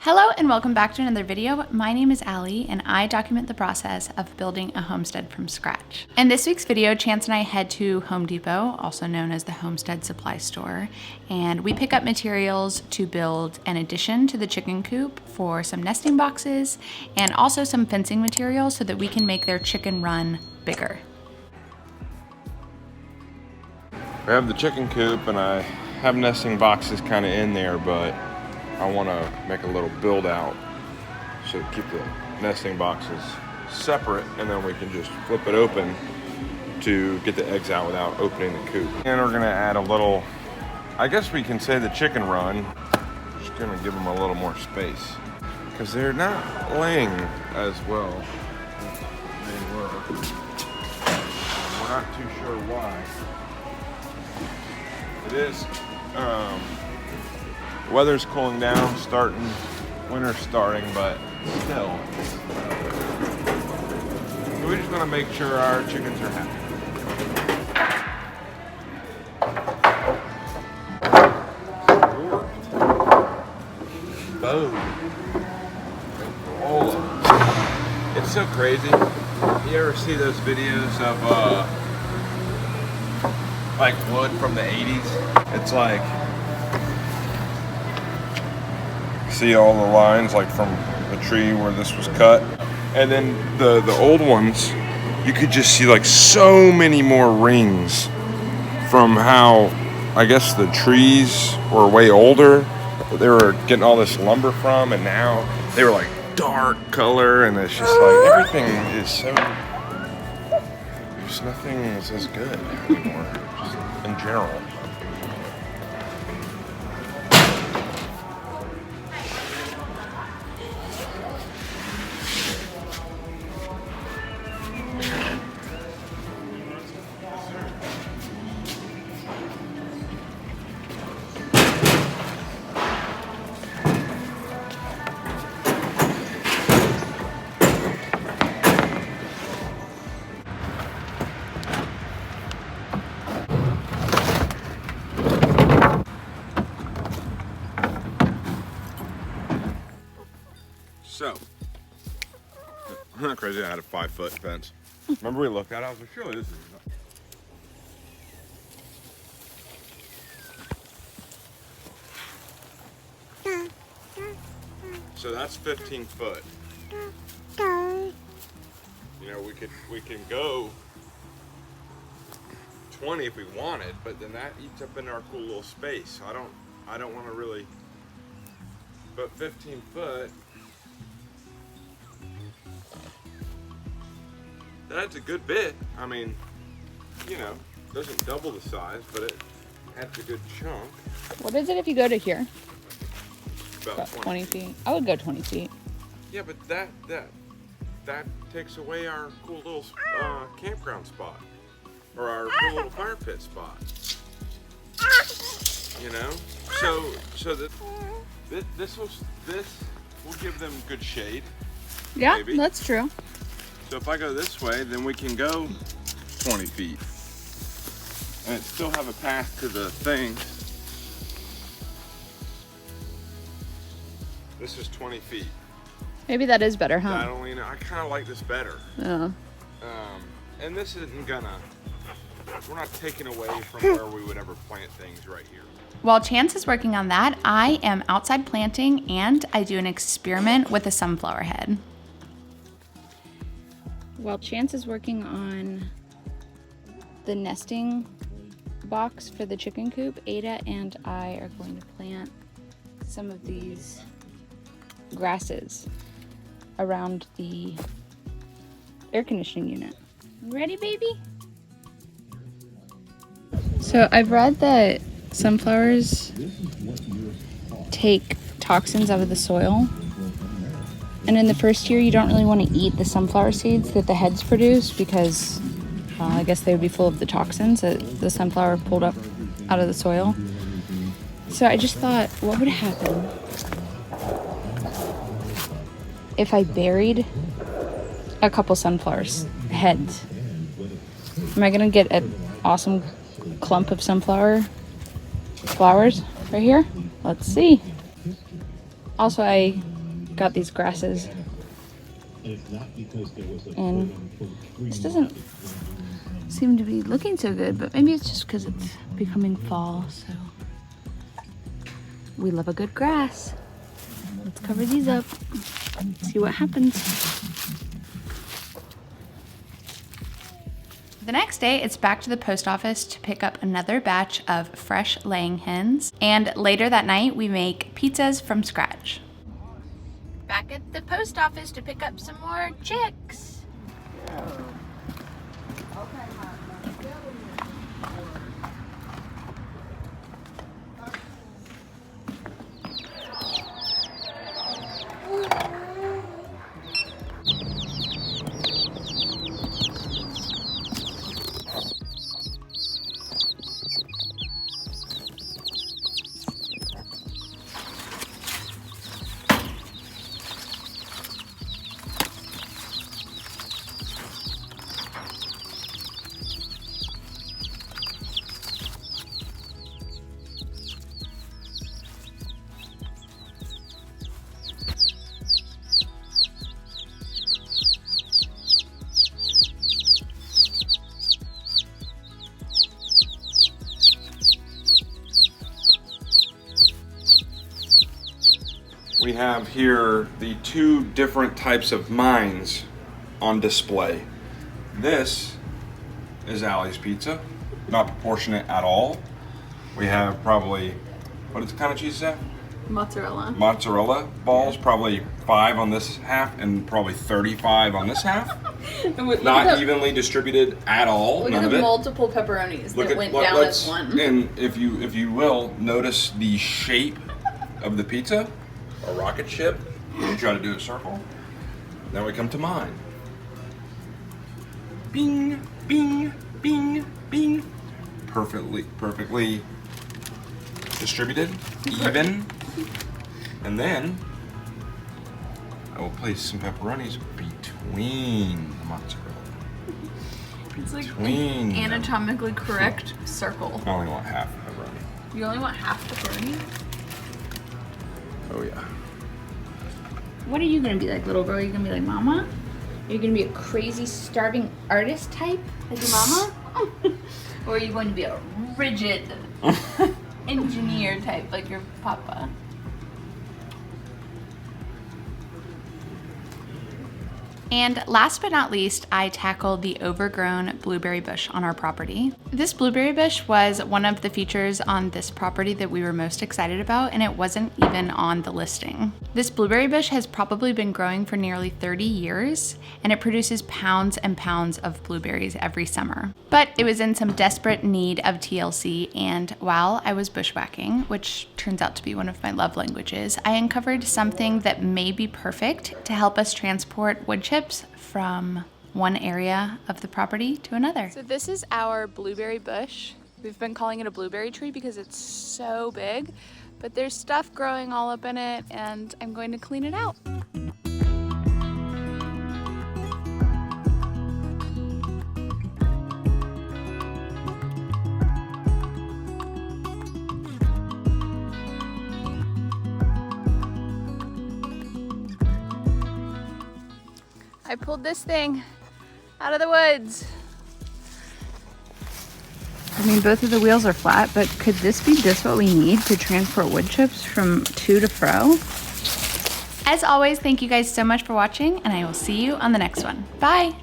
Hello and welcome back to another video. My name is Allie and I document the process of building a homestead from scratch. In this week's video, Chance and I head to Home Depot, also known as the Homestead Supply Store, and we pick up materials to build an addition to the chicken coop for some nesting boxes and also some fencing material so that we can make their chicken run bigger. We have the chicken coop and I have nesting boxes kind of in there, but I want to make a little build out so keep the nesting boxes separate, and then we can just flip it open to get the eggs out without opening the coop. And we're going to add a little, I guess we can say, the chicken run. Just going to give them a little more space because they're not laying as well as they were. We're not too sure why. It is weather's cooling down, winter's starting, but still. So we just want to make sure our chickens are happy. Boom. All of them. It's so crazy. You ever see those videos of like wood from the 80s? It's like, see all the lines like from the tree where this was cut, and then the old ones you could just see like so many more rings from how I guess the trees were way older, they were getting all this lumber from, and now they were like dark color, and it's just like everything is so, there's nothing that's as good anymore, just in general. So, I'm not crazy, I had a 5-foot fence. Remember we looked at it, I was like, surely this is enough. So that's 15 foot. You know, we can go 20 if we wanted, but then that eats up into our cool little space. So I don't want to really, but 15 foot, that's a good bit. I mean, you know, doesn't double the size, but it adds a good chunk. What is it if you go to here? About 20 feet. I would go 20 feet. Yeah, but that takes away our cool little campground spot, or our cool little fire pit spot. You know, so this will give them good shade. Yeah, maybe. That's true. So if I go this way, then we can go 20 feet. And it still have a path to the thing. This is 20 feet. Maybe that is better, huh? I kind of like this better. Yeah. And this isn't gonna, we're not taking away from where we would ever plant things right here. While Chance is working on that, I am outside planting and I do an experiment with a sunflower head. While Chance is working on the nesting box for the chicken coop, Ada and I are going to plant some of these grasses around the air conditioning unit. Ready, baby? So I've read that sunflowers take toxins out of the soil. And in the first year, you don't really want to eat the sunflower seeds that the heads produce because I guess they would be full of the toxins that the sunflower pulled up out of the soil. So I just thought, what would happen if I buried a couple sunflowers heads? Am I going to get an awesome clump of sunflower flowers right here? Let's see. Also, I got these grasses. And this doesn't seem to be looking so good, but maybe it's just because it's becoming fall, so we love a good grass. Let's cover these up, see what happens. The next day, it's back to the post office to pick up another batch of fresh laying hens. And later that night, we make pizzas from scratch. Back at the post office to pick up some more chicks. We have here the two different types of mines on display. This is Allie's pizza, not proportionate at all. We have probably, what kind of cheese is that? Mozzarella. Mozzarella balls, probably 5 on this half and probably 35 on this half. Not evenly distributed at all. Look none at of the it. multiple pepperonis that went down as one. And if you will, notice the shape of the pizza, a rocket ship. You try to do a circle. Now we come to mine. Bing, bing, bing, bing. Perfectly distributed, even. And then I will place some pepperonis between the mozzarella. It's like an anatomically correct circle. I only want half pepperoni. You only want half pepperoni? Oh yeah. What are you gonna be like, little girl? Are you gonna be like mama? Are you gonna be a crazy starving artist type like your mama? Or are you going to be a rigid engineer type like your papa? And last but not least, I tackled the overgrown blueberry bush on our property. This blueberry bush was one of the features on this property that we were most excited about, and it wasn't even on the listing. This blueberry bush has probably been growing for nearly 30 years, and it produces pounds and pounds of blueberries every summer. But it was in some desperate need of TLC, and while I was bushwhacking, which turns out to be one of my love languages, I uncovered something that may be perfect to help us transport wood chips from one area of the property to another. So this is our blueberry bush. We've been calling it a blueberry tree because it's so big, but there's stuff growing all up in it, and I'm going to clean it out. I pulled this thing out of the woods. I mean, both of the wheels are flat, but could this be just what we need to transport wood chips from to fro? As always, thank you guys so much for watching, and I will see you on the next one. Bye!